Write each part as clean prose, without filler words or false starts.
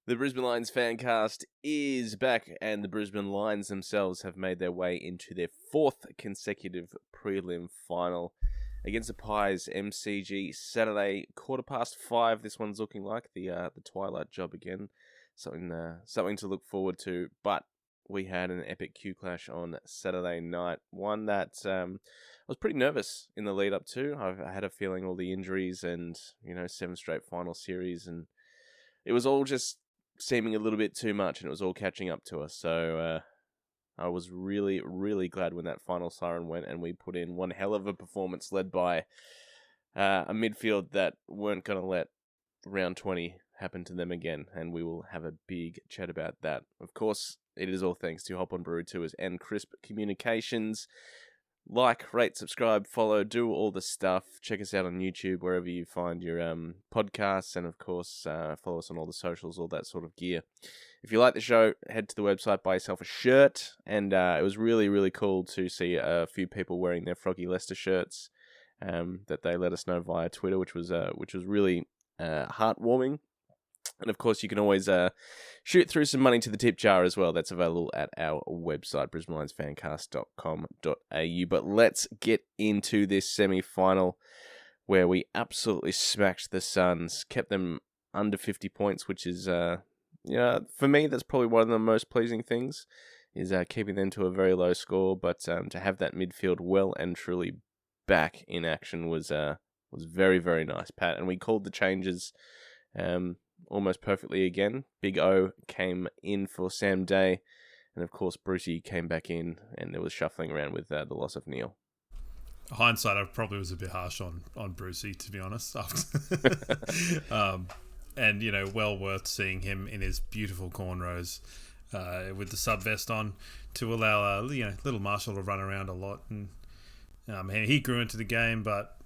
The Brisbane Lions Fancast is back, and the Brisbane Lions themselves have made their way into their fourth consecutive prelim final against the Pies MCG Saturday, 5:15. This one's looking like the twilight job again. Something to look forward to. But we had an epic Q clash on Saturday night. One that I was pretty nervous in the lead up to. I had a feeling all the injuries and 7 straight final series, and it was all just seeming a little bit too much, and it was all catching up to us. So I was really, really glad when that final siren went and we put in one hell of a performance led by a midfield that weren't going to let round 20 happen to them again, and we will have a big chat about that. Of course, it is all thanks to Hop on Brew Tours and Crisp Communications. Like, rate, subscribe, follow, do all the stuff. Check us out on YouTube, wherever you find your podcasts. And, of course, follow us on all the socials, all that sort of gear. If you like the show, head to the website, buy yourself a shirt. And it was really, really cool to see a few people wearing their Froggy Leicester shirts that they let us know via Twitter, which was really heartwarming. And, of course, you can always shoot through some money to the tip jar as well. That's available at our website, brisbanelionsfancast.com.au. But let's get into this semi-final where we absolutely smacked the Suns, kept them under 50 points, which is, for me, that's probably one of the most pleasing things, is keeping them to a very low score. But to have that midfield well and truly back in action was very, very nice, Pat. And we called the changes almost perfectly again. Big O came in for Sam Day, and of course Brucey came back in, and there was shuffling around with the loss of Neil. Hindsight, I probably was a bit harsh on Brucey, to be honest. And well worth seeing him in his beautiful cornrows with the sub vest on to allow little Marshall to run around a lot. And he grew into the game, but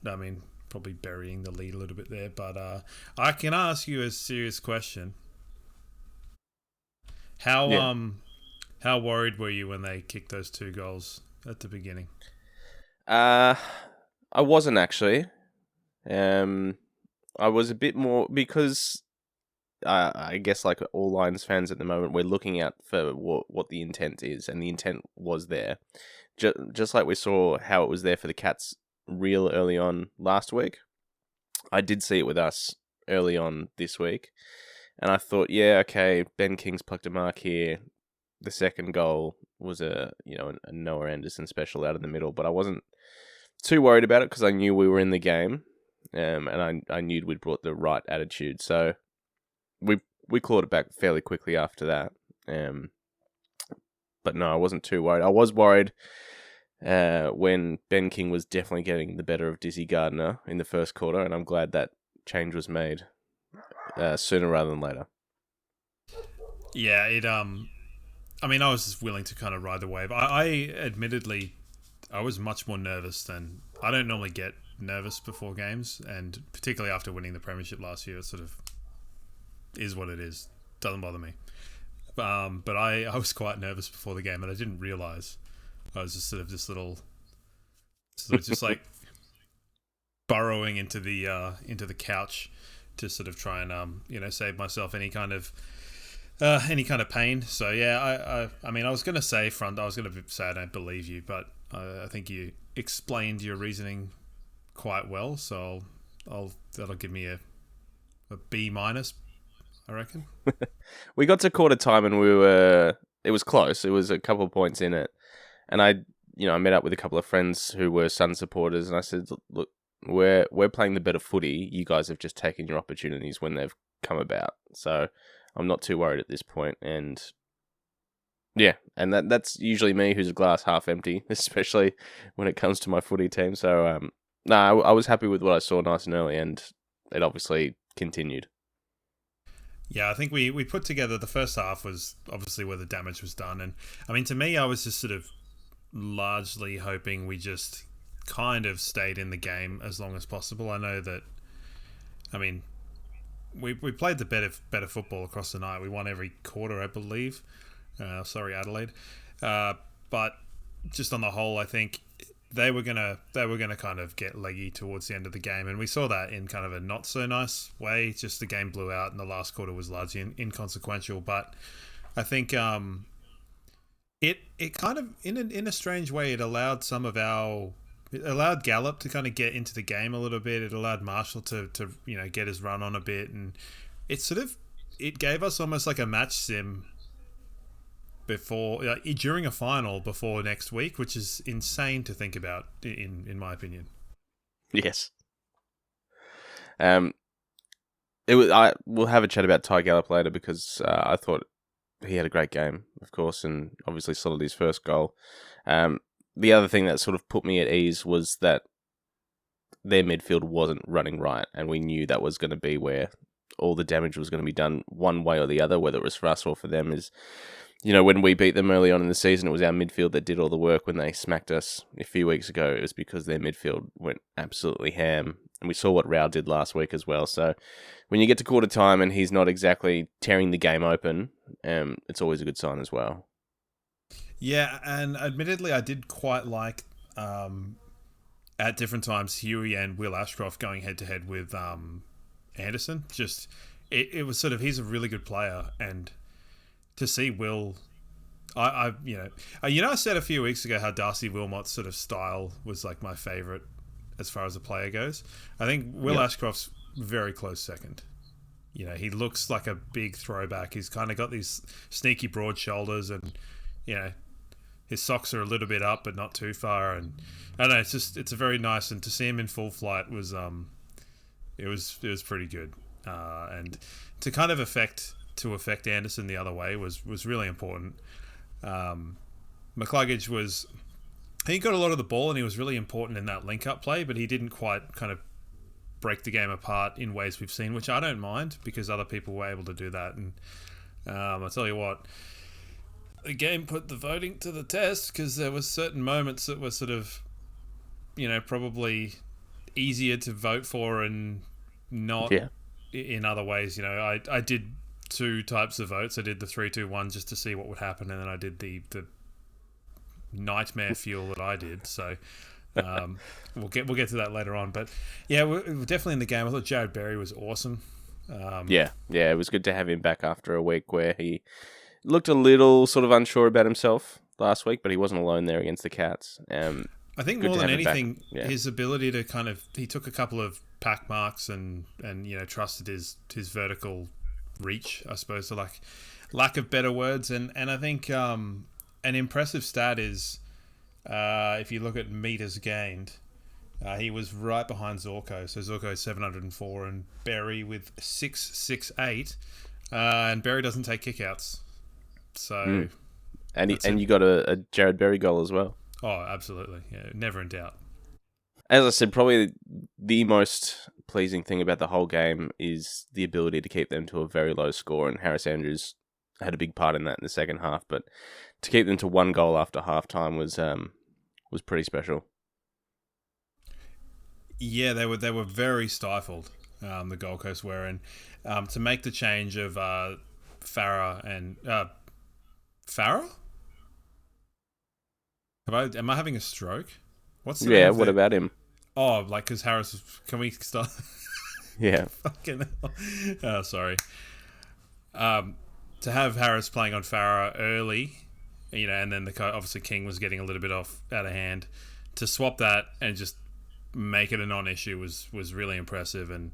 probably burying the lead a little bit there. But I can ask you a serious question. How worried were you when they kicked those 2 goals at the beginning? I wasn't actually. I was a bit more because I guess like all Lions fans at the moment, we're looking out for what the intent is, and the intent was there. Just like we saw how it was there for the Cats real early on last week, I did see it with us early on this week, and I thought, yeah, okay, Ben King's plucked a mark here. The second goal was a Noah Anderson special out of the middle, but I wasn't too worried about it because I knew we were in the game, and I knew we'd brought the right attitude, so we clawed it back fairly quickly after that. But no, I wasn't too worried. I was worried when Ben King was definitely getting the better of Dizzy Gardner in the first quarter, and I'm glad that change was made sooner rather than later. Yeah, I was just willing to kind of ride the wave. I admittedly, I was much more nervous than... I don't normally get nervous before games, and particularly after winning the premiership last year, it sort of is what it is. Doesn't bother me. But I was quite nervous before the game, and I didn't realise I was just sort of just like burrowing into the couch to sort of try and save myself any kind of pain. So yeah, I was going to say I don't believe you, but I think you explained your reasoning quite well. So that'll give me a B-, I reckon. We got to quarter time and it was close. It was a couple of points in it. And I met up with a couple of friends who were Sun supporters, and I said, look, we're playing the better footy. You guys have just taken your opportunities when they've come about. So I'm not too worried at this point. And yeah, and that's usually me, who's a glass half empty, especially when it comes to my footy team. So I was happy with what I saw nice and early, and it obviously continued. Yeah, I think we put together the first half was obviously where the damage was done. And to me, I was just sort of largely hoping we just kind of stayed in the game as long as possible. I know that, we played the better football across the night. We won every quarter, I believe. Sorry, Adelaide. But just on the whole, I think they were gonna kind of get leggy towards the end of the game, and we saw that in kind of a not so nice way. Just the game blew out, and the last quarter was largely inconsequential. But I think it kind of in a strange way it allowed it allowed Gallup to kind of get into the game a little bit. It allowed Marshall to get his run on a bit, and it gave us almost like a match sim during a final before next week, which is insane to think about in my opinion. Yes. We'll have a chat about Ty Gallup later because I thought he had a great game, of course, and obviously slotted his first goal. The other thing that sort of put me at ease was that their midfield wasn't running right, and we knew that was going to be where all the damage was going to be done one way or the other, whether it was for us or for them. Is when we beat them early on in the season, it was our midfield that did all the work. When they smacked us a few weeks ago, it was because their midfield went absolutely ham. And we saw what Rao did last week as well. So when you get to quarter time and he's not exactly tearing the game open, it's always a good sign as well. Yeah, and admittedly, I did quite like at different times Huey and Will Ashcroft going head to head with Anderson. Just it was sort of, he's a really good player, and to see Will, I said a few weeks ago how Darcy Wilmot's sort of style was like my favourite as far as a player goes. I think Will Ashcroft's very close second. He looks like a big throwback. He's kind of got these sneaky broad shoulders, and his socks are a little bit up but not too far. And I don't know, it's a very nice, and to see him in full flight was it was pretty good. And to kind of affect Anderson the other way was really important. McCluggage he got a lot of the ball, and he was really important in that link-up play, but he didn't quite kind of break the game apart in ways we've seen, which I don't mind because other people were able to do that. And I'll tell you what, the game put the voting to the test because there were certain moments that were sort of, probably easier to vote for and not in other ways. I did two types of votes. I did the 3-2-1 just to see what would happen, and then I did the nightmare fuel that I did. So we'll get to that later on. But yeah, we're definitely in the game. I thought Jared Berry was awesome. It was good to have him back after a week where he looked a little sort of unsure about himself last week, but he wasn't alone there against the Cats. I think more than anything, his ability to he took a couple of pack marks and trusted his vertical reach, I suppose, so like lack of better words. And I think an impressive stat is if you look at meters gained, he was right behind Zorko. So Zorko is 704 and Berry with 668. And Berry doesn't take kickouts. So and you got a Jared Berry goal as well. Oh, absolutely. Yeah, never in doubt. As I said, probably the most pleasing thing about the whole game is the ability to keep them to a very low score, and Harris Andrews had a big part in that in the second half. But to keep them to one goal after halftime was pretty special. Yeah, they were very stifled. The Gold Coast were, and to make the change of Farah and Farah. Am I having a stroke? What's the name of what about him? Oh, like because Harris. Can we start? Yeah. Fucking hell. Oh, sorry. To have Harris playing on Farah early, and then obviously King was getting a little bit out of hand. To swap that and just make it a non-issue was really impressive, and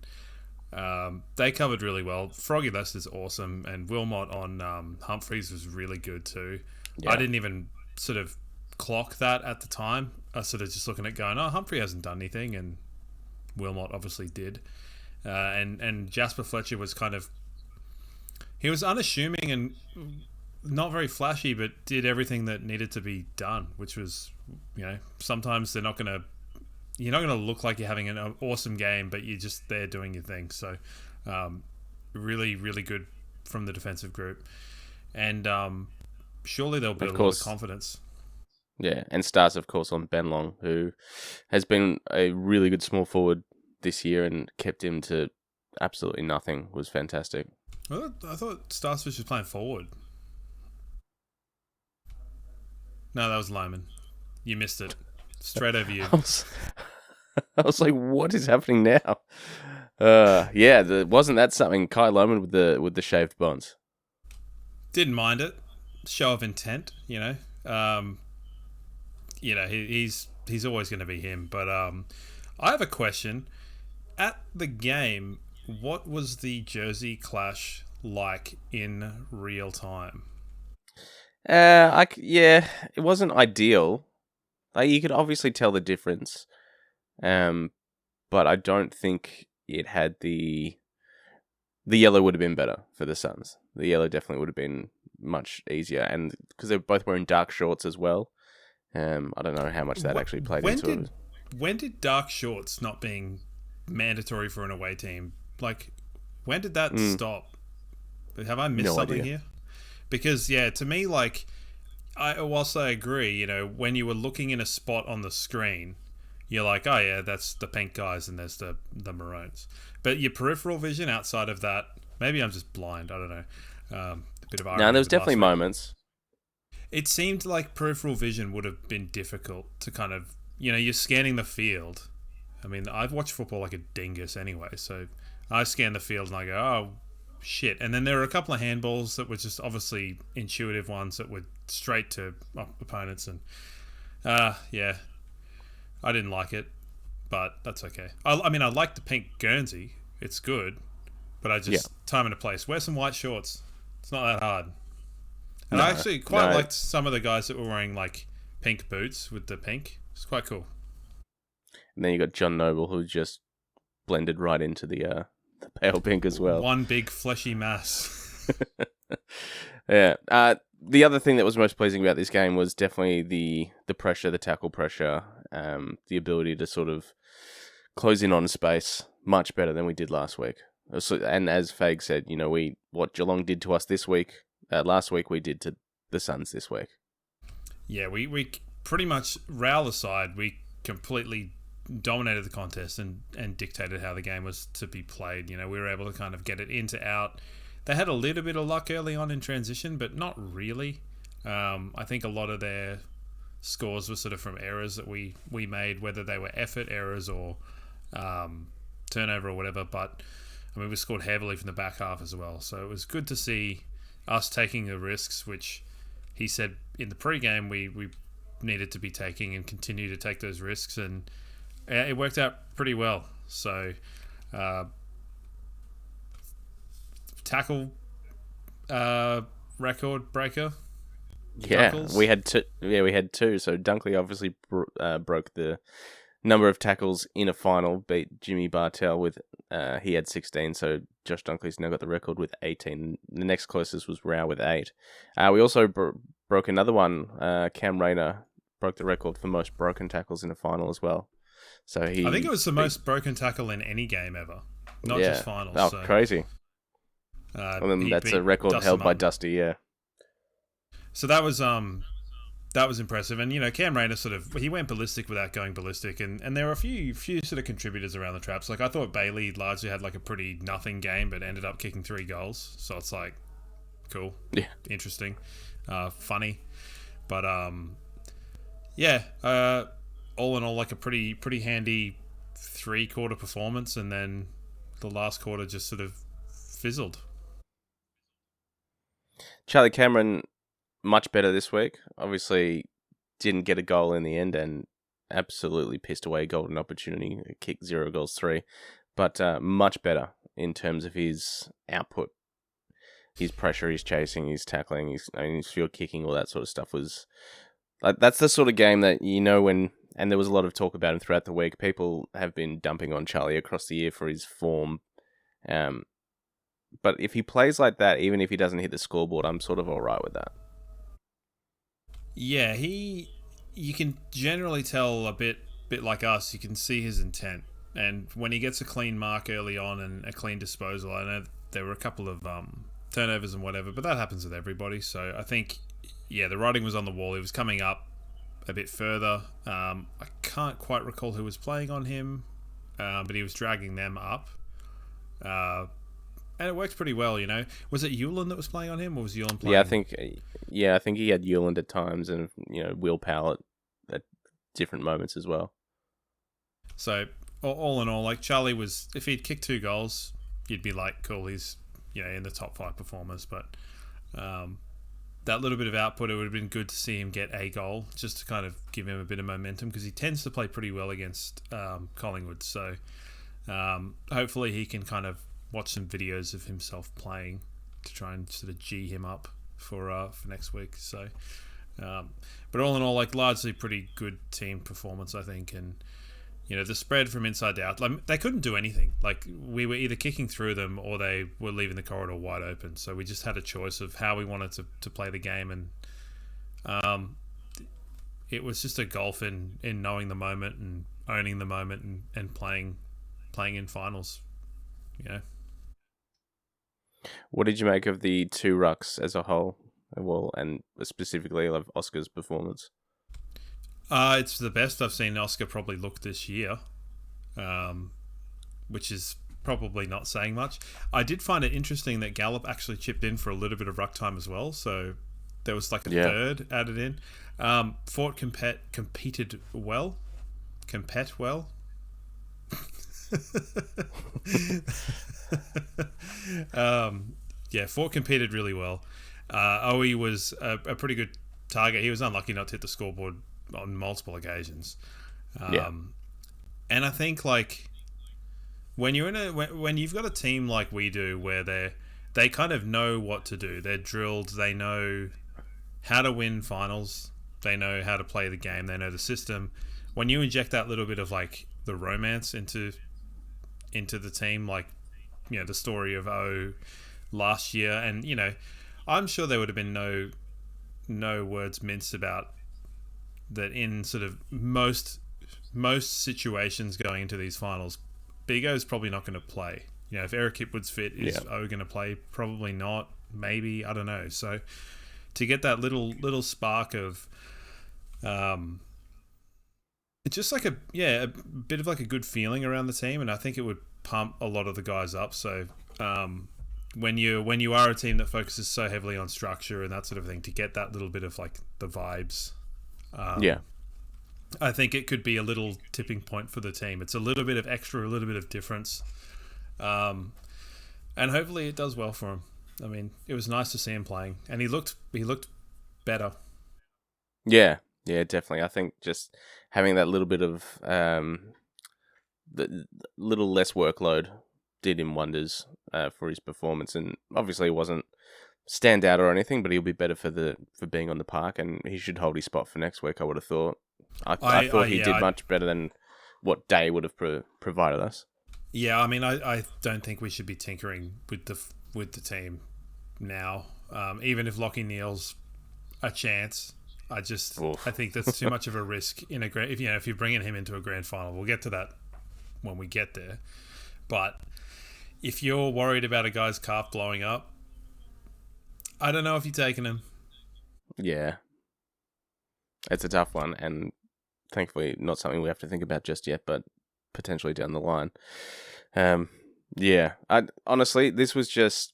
they covered really well. Froggy Lester's awesome, and Wilmot on Humphreys was really good too. Yeah. I didn't even sort of clock that at the time. I was sort of just looking at going, Humphrey hasn't done anything, and Wilmot obviously did. And Jasper Fletcher was he was unassuming and not very flashy, but did everything that needed to be done, which was, sometimes you're not going to look like you're having an awesome game, but you're just there doing your thing. So really, really good from the defensive group. And surely they'll build a lot of confidence. Yeah, and starts, of course, on Ben Long, who has been a really good small forward this year and kept him to absolutely nothing. Was fantastic. Well, I thought Starsfish was playing forward. No, that was Lyman. You missed it. Straight over you. I was like, what is happening now? Wasn't that something Kai Lohmann with the shaved bonds? Didn't mind it. Show of intent, you know. He's always going to be him. But I have a question. At the game, what was the jersey clash like in real time? It wasn't ideal. Like, you could obviously tell the difference. But I don't think it had the yellow would have been better for the Suns. The yellow definitely would have been much easier, and because they're both wearing dark shorts as well. I don't know how much that actually played into it. When did dark shorts not being mandatory for an away team, like, when did that stop? Have I missed something here? Because to me, like, whilst I agree, you know, when you were looking in a spot on the screen, you're like, oh yeah, that's the pink guys and there's the maroons. But your peripheral vision outside of that, maybe I'm just blind, I don't know. A bit of irony. No, there was definitely moments. It seemed like peripheral vision would have been difficult to kind of, you know, you're scanning the field. I mean, I've watched football like a dingus anyway, so I scan the field and I go, oh, shit. And then there were a couple of handballs that were just obviously intuitive ones that were straight to opponents. And, I didn't like it, but that's okay. I mean, I like the pink Guernsey. It's good, but I just, time and a place. Wear some white shorts. It's not that hard. And I actually quite liked some of the guys that were wearing, like, pink boots with the pink. It's quite cool. And then you got John Noble, who just blended right into the pale pink as well. One big fleshy mass. Yeah. The other thing that was most pleasing about this game was definitely the pressure, the tackle pressure, the ability to sort of close in on space much better than we did last week. And as Fag said, you know, what Geelong did to us last week we did to the Suns this week. Yeah, we pretty much, Raul aside, we completely dominated the contest and dictated how the game was to be played. You know, we were able to kind of get it into out. They had a little bit of luck early on in transition, but not really. I think a lot of their scores were sort of from errors that we made, whether they were effort errors or turnover or whatever. But, I mean, we scored heavily from the back half as well. So it was good to see us taking the risks, which he said in the pre-game we needed to be taking and continue to take those risks. And it worked out pretty well. So... tackle record breaker. Tackles. We had two. So Dunkley obviously broke the number of tackles in a final, beat Jimmy Bartell with he had 16. So Josh Dunkley's now got the record with 18. The next closest was Rao with 8. We also broke another one. Cam Rayner broke the record for most broken tackles in a final as well. So I think it was the most broken tackle in any game ever, not just finals. Oh, so. Crazy. And then that's a record held by Dusty, yeah. So that was impressive. And, you know, Cam Rayner he went ballistic without going ballistic. And there were a few sort of contributors around the traps. Like, I thought Bailey largely had like a pretty nothing game, but ended up kicking 3 goals. So it's like, cool. Yeah. Interesting. Funny. But, all in all, like a pretty handy 3-quarter performance. And then the last quarter just sort of fizzled. Charlie Cameron, much better this week. Obviously, didn't get a goal in the end and absolutely pissed away a golden opportunity. Kicked 0 goals 3. But much better in terms of his output. His pressure, his chasing, his tackling, his field kicking, all that sort of stuff was... Like, that's the sort of game that, you know, when... And there was a lot of talk about him throughout the week. People have been dumping on Charlie across the year for his form. But if he plays like that, even if he doesn't hit the scoreboard, I'm sort of all right with that. Yeah, you can generally tell a bit like us, you can see his intent. And when he gets a clean mark early on and a clean disposal, I know there were a couple of turnovers and whatever, but that happens with everybody. So I think, the writing was on the wall. He was coming up a bit further. I can't quite recall who was playing on him, but he was dragging them up. And it worked pretty well, you know. Was it Hewland that was playing on him, or was Hewland playing? I think he had Hewland at times, and, you know, Will Powell at different moments as well. So all in all, like Charlie was, if he'd kicked 2 goals, you'd be like, cool, he's in the top 5 performers. But that little bit of output, it would have been good to see him get a goal just to kind of give him a bit of momentum, because he tends to play pretty well against Collingwood. So hopefully he can kind of watch some videos of himself playing to try and sort of G him up for next week. So, but all in all, like largely pretty good team performance, I think. And the spread from inside to out, like, they couldn't do anything. Like, we were either kicking through them or they were leaving the corridor wide open. So we just had a choice of how we wanted to play the game, and it was just a golf in knowing the moment and owning the moment and playing in finals. What did you make of the 2 rucks as a whole? Well, and specifically of Oscar's performance. It's the best I've seen Oscar probably look this year, which is probably not saying much. I did find it interesting that Gallup actually chipped in for a little bit of ruck time as well, so there was like a third added in. Fort competed well. Compete well. Fort competed really well. Owie was a pretty good target. He was unlucky not to hit the scoreboard on multiple occasions. And I think, like, when you're when you've got a team like we do, where they kind of know what to do, they're drilled, they know how to win finals, they know how to play the game, they know the system. When you inject that little bit of like the romance into the team, like the story of last year, and I'm sure there would have been no words minced about that in sort of most situations going into these finals. Bigo's probably not going to play. If Eric Hipwood's fit, is O going to play? Probably not. Maybe, I don't know. So to get that little spark of, it's just like a bit of like a good feeling around the team, and I think it would pump a lot of the guys up. So when you are a team that focuses so heavily on structure and that sort of thing, to get that little bit of like the vibes, I think it could be a little tipping point for the team. It's a little bit of extra, a little bit of difference, and hopefully it does well for him. I mean, it was nice to see him playing, and he looked better. Yeah, definitely. I think just having that little bit of the little less workload did him wonders for his performance, and obviously it wasn't stand out or anything, but he'll be better for being on the park, and he should hold his spot for next week, I would have thought. I thought he did much better than what Day would have provided us. Yeah, I mean, I don't think we should be tinkering with the team now, even if Lockie Neal's a chance. I think that's too much of a risk in a grand. If you're bringing him into a grand final, we'll get to that when we get there. But if you're worried about a guy's calf blowing up, I don't know if you're taking him. Yeah, it's a tough one, and thankfully not something we have to think about just yet, but potentially down the line. Honestly, this was just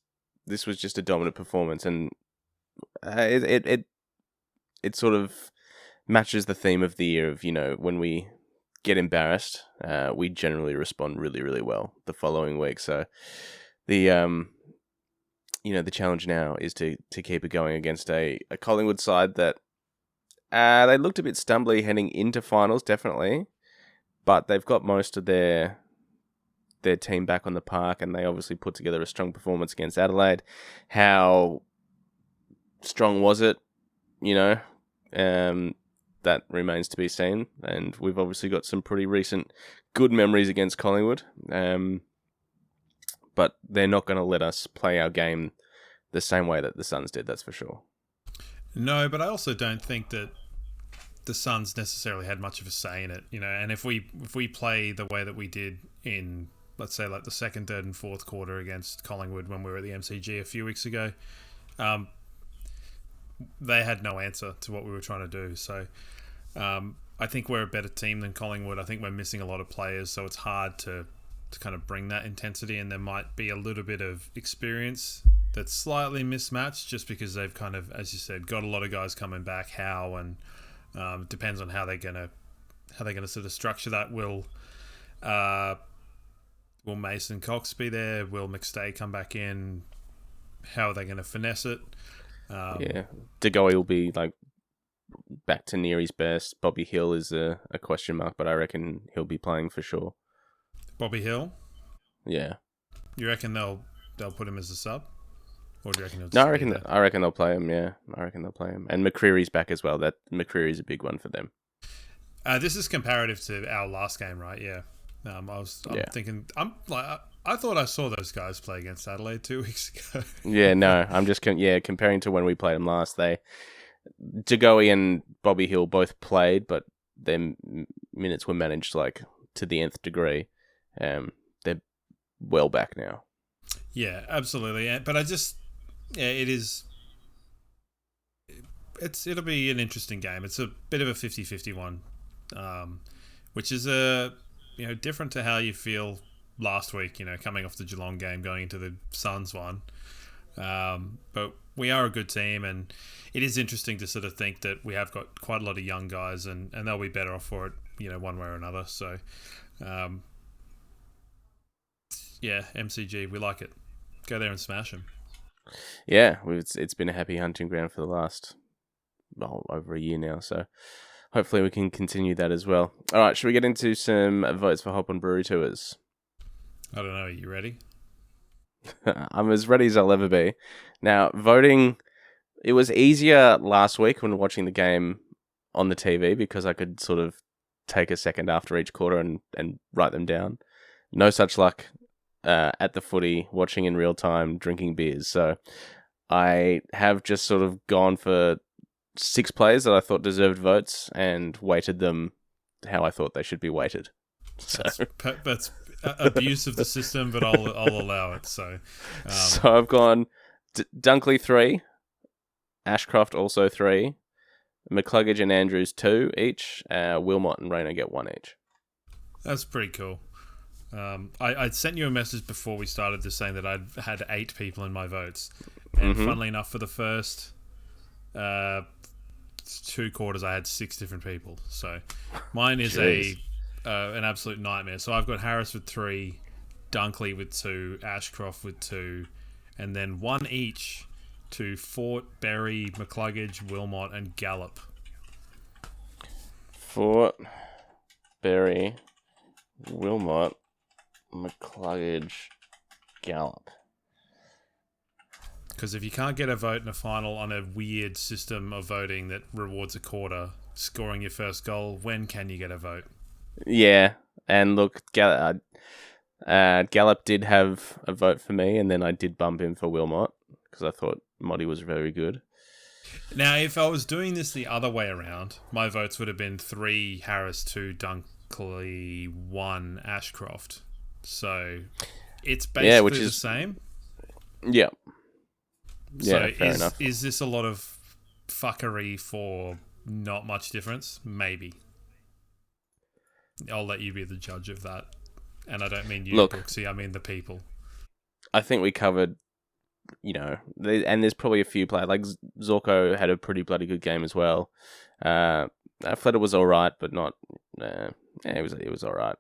a dominant performance, and it sort of matches the theme of the year of, when we get embarrassed, we generally respond really, really well the following week. So the the challenge now is to keep it going against a Collingwood side that they looked a bit stumbly heading into finals, definitely, but they've got most of their team back on the park, and they obviously put together a strong performance against Adelaide. How strong was it? That remains to be seen, and we've obviously got some pretty recent good memories against Collingwood, but they're not going to let us play our game the same way that the Suns did, that's for sure. No, but I also don't think that the Suns necessarily had much of a say in it, and if we play the way that we did in, let's say, like the second, third and fourth quarter against Collingwood when we were at the MCG a few weeks ago, they had no answer to what we were trying to do. So I think we're a better team than Collingwood. I think we're missing a lot of players, so it's hard to kind of bring that intensity, and there might be a little bit of experience that's slightly mismatched just because they've kind of, as you said, got a lot of guys coming back. How, and depends on how they're going to how they're going to sort of structure that. Will Mason Cox be there? Will McStay come back in? How are they going to finesse it? De Goey will be like back to near his best. Bobby Hill is a question mark, but I reckon he'll be playing for sure. Bobby Hill? Yeah. You reckon they'll put him as a sub? Or do you reckon he'll just I reckon they'll play him, yeah. I reckon they'll play him. And McCreary's back as well. That McCreary's a big one for them. This is comparative to our last game, right? Yeah. I'm thinking I thought I saw those guys play against Adelaide 2 weeks ago. Yeah, no, I'm just comparing to when we played them last. De Goey and Bobby Hill both played, but their minutes were managed like to the nth degree. They're well back now. Yeah, absolutely. But it is. It'll be an interesting game. It's a bit of a 50-50 one, which is different to how you feel last week. Coming off the Geelong game, going into the Suns one. But we are a good team, and it is interesting to sort of think that we have got quite a lot of young guys, and they'll be better off for it, one way or another. So, MCG, we like it. Go there and smash them. Yeah, it's been a happy hunting ground for the last over a year now, so hopefully we can continue that as well. All right, should we get into some votes for Hop on Brewery Tours? I don't know. Are you ready? I'm as ready as I'll ever be. Now, voting, it was easier last week when watching the game on the TV because I could sort of take a second after each quarter and write them down. No such luck at the footy, watching in real time, drinking beers. So I have just sort of gone for 6 players that I thought deserved votes and weighted them how I thought they should be weighted. So that's abuse of the system, but I'll allow it. So I've gone Dunkley 3, Ashcroft also 3, McCluggage and Andrews 2 each, Wilmot and Rayner get 1 each. That's pretty cool. I'd sent you a message before we started this saying that I'd had 8 people in my votes, and funnily enough, for the first 2 quarters, I had 6 different people. So mine is an absolute nightmare. So I've got Harris with 3, Dunkley with 2, Ashcroft with 2, and then 1 each to Fort, Berry, McCluggage, Wilmot, and Gallup. Fort, Berry, Wilmot, McCluggage, Gallup. Because if you can't get a vote in a final on a weird system of voting that rewards a quarter, scoring your first goal, when can you get a vote? Yeah, and look, Gallup did have a vote for me, and then I did bump him for Wilmot because I thought Moddy was very good. Now, if I was doing this the other way around, my votes would have been 3 Harris, 2 Dunkley, 1 Ashcroft. So it's basically the same. Yeah. So fair enough. Is this a lot of fuckery for not much difference? Maybe. I'll let you be the judge of that. And I don't mean you, Brooksy, I mean the people. I think we covered, and there's probably a few players. Like Zorko had a pretty bloody good game as well. Fletter was all right, but not... it was all right.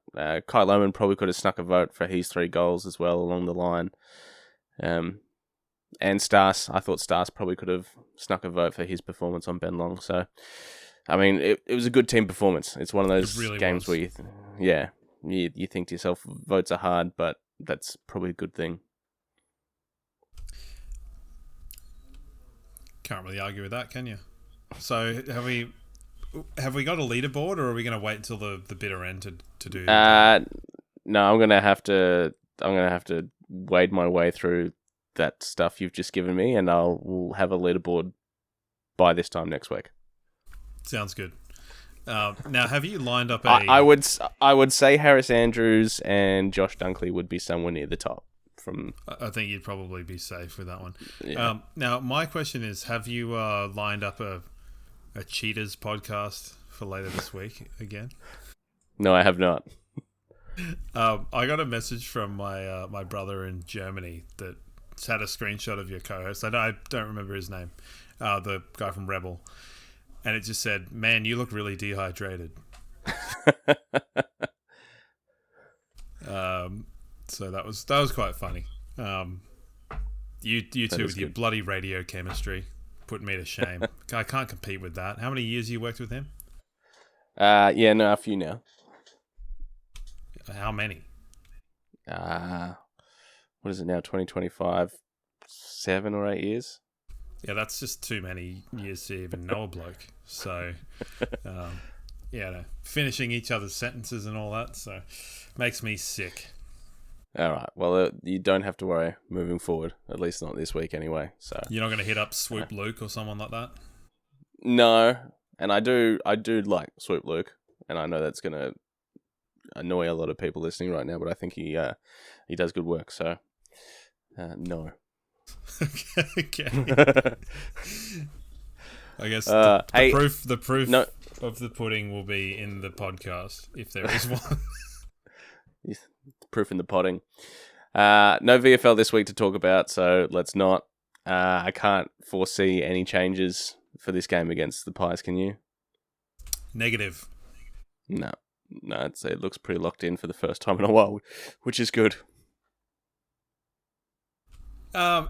Kyle Lohman probably could have snuck a vote for his 3 goals as well along the line. And Stas, I thought Stas probably could have snuck a vote for his performance on Ben Long. So, I mean, it was a good team performance. It's one of those games where you think to yourself, votes are hard, but that's probably a good thing. Can't really argue with that, can you? So, have we got a leaderboard, or are we going to wait until the bitter end to do? No, I'm gonna have to wade my way through that stuff you've just given me, and we'll have a leaderboard by this time next week. Sounds good. Now, have you lined up I would say Harris Andrews and Josh Dunkley would be somewhere near the top. I think you'd probably be safe with that one. Yeah. Now, my question is, have you lined up a Cheaters podcast for later this week again? No, I have not. I got a message from my brother in Germany that had a screenshot of your co-host. I don't remember his name, the guy from Rebel, and it just said, "Man, you look really dehydrated." So that was quite funny. You two with your bloody radio chemistry putting me to shame. I can't compete with that. How many years you worked with him? A few now. How many? What is it now? 2025, 7 or 8 years. Yeah, that's just too many years to even know a bloke. So, finishing each other's sentences and all that, so makes me sick. All right. Well, you don't have to worry moving forward. At least not this week, anyway. So you're not going to hit up Swoop Luke or someone like that. No, and I do like Swoop Luke, and I know that's going to annoy a lot of people listening right now, but I think he does good work. So no. Okay. I guess the proof of the pudding will be in the podcast if there is one. Proof in the potting. No VFL this week to talk about, so let's not. I can't foresee any changes for this game against the Pies. Can you? Negative. No, it looks pretty locked in for the first time in a while, which is good.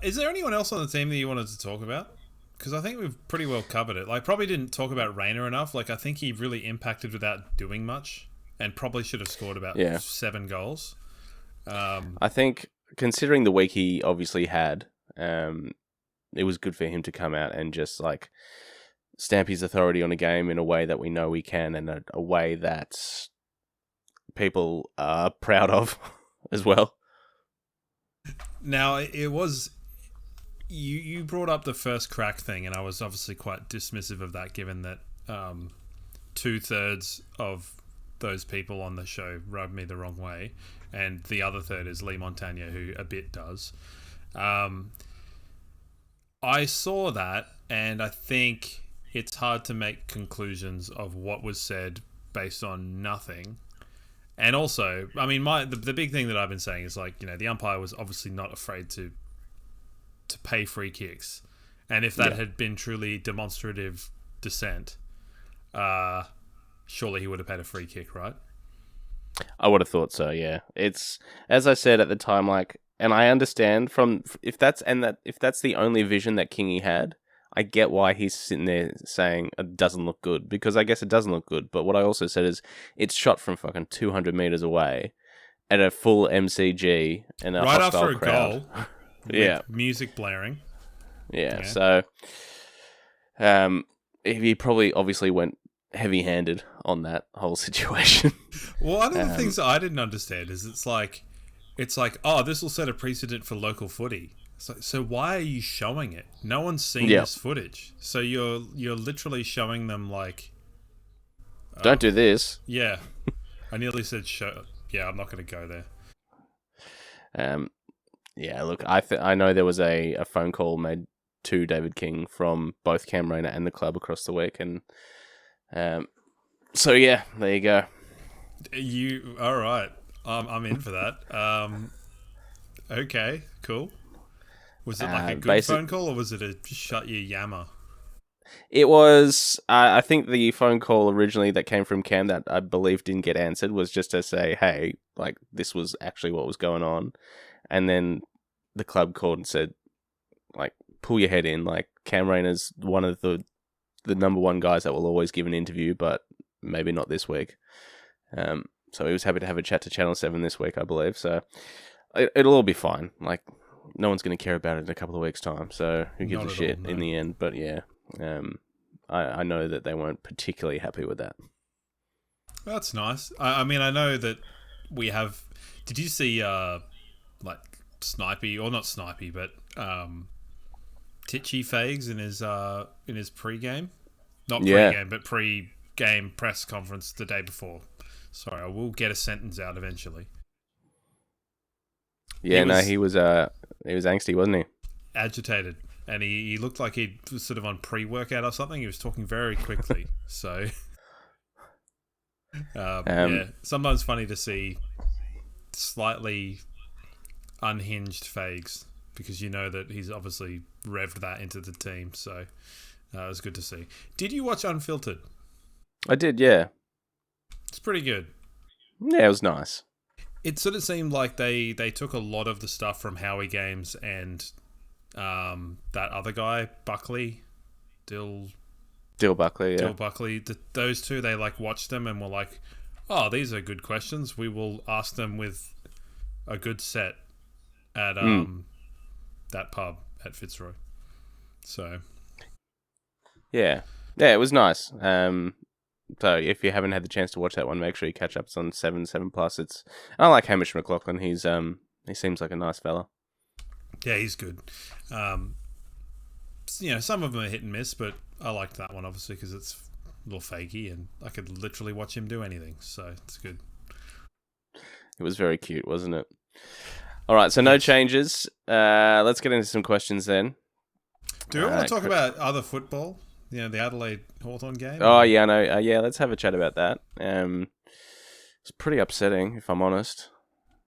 Is there anyone else on the team that you wanted to talk about? Because I think we've pretty well covered it. Like, probably didn't talk about Rayner enough. Like, I think he really impacted without doing much, and probably should have scored about 7 goals. I think, considering the week he obviously had, it was good for him to come out and just like stamp his authority on a game in a way that we know he can, and a way that people are proud of as well. Now, it was... You brought up the first crack thing, and I was obviously quite dismissive of that, given that 2/3 of those people on the show rubbed me the wrong way, and the other third is Lee Montagna, who a bit does. I saw that, and I think it's hard to make conclusions of what was said based on nothing. And also, I mean, the big thing that I've been saying is, like, you know, the umpire was obviously not afraid to pay free kicks, and if that had been truly demonstrative dissent, surely he would have paid a free kick, right? I would have thought so. Yeah, it's, as I said at the time, like, and I understand if that's the only vision that Kingy had, I get why he's sitting there saying it doesn't look good, because I guess it doesn't look good. But what I also said is it's shot from fucking 200 meters away at a full MCG and a right hostile after a crowd. goal. Yeah, music blaring. Yeah, so he probably obviously went heavy-handed on that whole situation. Well, one of the things that I didn't understand is it's like, oh, this will set a precedent for local footy. So why are you showing it? No one's seen this footage, so you're literally showing them like, don't do this. Yeah, I nearly said show. Yeah, I'm not going to go there. Yeah, look, I know there was a phone call made to David King from both Cam Rayner and the club across the week, and so yeah, there you go. You all right? I'm in for that. Okay, cool. Was it like a good phone call, or was it a shut your yammer? It was. I think the phone call originally that came from Cam that I believe didn't get answered was just to say, hey, like, this was actually what was going on. And then the club called and said, like, pull your head in. Like, Cam Rayner's one of the number one guys that will always give an interview, but maybe not this week. So he was happy to have a chat to Channel 7 this week, I believe. So it'll all be fine. Like, no one's going to care about it in a couple of weeks' time. So who gives a shit in the end? But yeah, I know that they weren't particularly happy with that. That's nice. I mean, I know that we have... Did you see... like Snipey, or not Snipey, but Titchy Fags in his pre-game, not pre-game, but pre-game press conference the day before. Sorry, I will get a sentence out eventually. Yeah, he was angsty, wasn't he? Agitated, and he looked like he was sort of on pre-workout or something. He was talking very quickly, so yeah, sometimes funny to see slightly unhinged Fags, because you know that he's obviously revved that into the team, so it was good to see. Did you watch Unfiltered? I did, yeah. It's pretty good. Yeah, it was nice. It sort of seemed like they took a lot of the stuff from Howie Games and that other guy, Buckley, Dill Buckley, yeah. Buckley. Those two, they like watched them and were like, "Oh, these are good questions. We will ask them with a good set at that pub at Fitzroy." So, yeah, it was nice. So if you haven't had the chance to watch that one, make sure you catch up. It's on 7+. I like Hamish McLaughlin. He seems like a nice fella. Yeah, he's good. Some of them are hit and miss, but I liked that one obviously because it's a little fakey, and I could literally watch him do anything. So it's good. It was very cute, wasn't it? All right, so no changes. Let's get into some questions then. Do you want to talk about other football? The Adelaide Hawthorn game? Oh, yeah, I know. Yeah, let's have a chat about that. It's pretty upsetting, if I'm honest.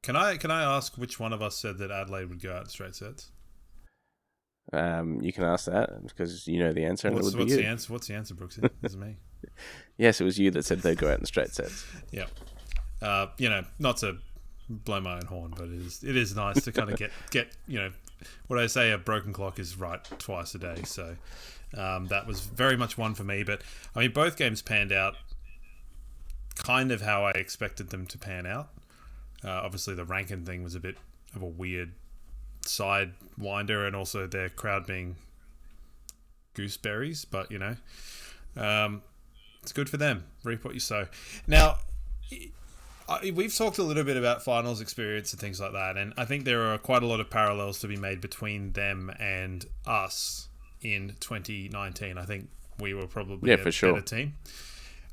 Can I ask which one of us said that Adelaide would go out in straight sets? You can ask that because you know the answer. What's the answer? What's the answer, Brooksy? It's me. Yes, it was you that said they'd go out in straight sets. Yeah. Not to blow my own horn, but it is nice to kind of get what I say, a broken clock is right twice a day. So that was very much one for me. But I mean, both games panned out kind of how I expected them to pan out. Obviously, the Rankin thing was a bit of a weird sidewinder, and also their crowd being gooseberries. But it's good for them. Reap what you sow. Now, we've talked a little bit about finals experience and things like that, and I think there are quite a lot of parallels to be made between them and us in 2019. I think we were probably a better team.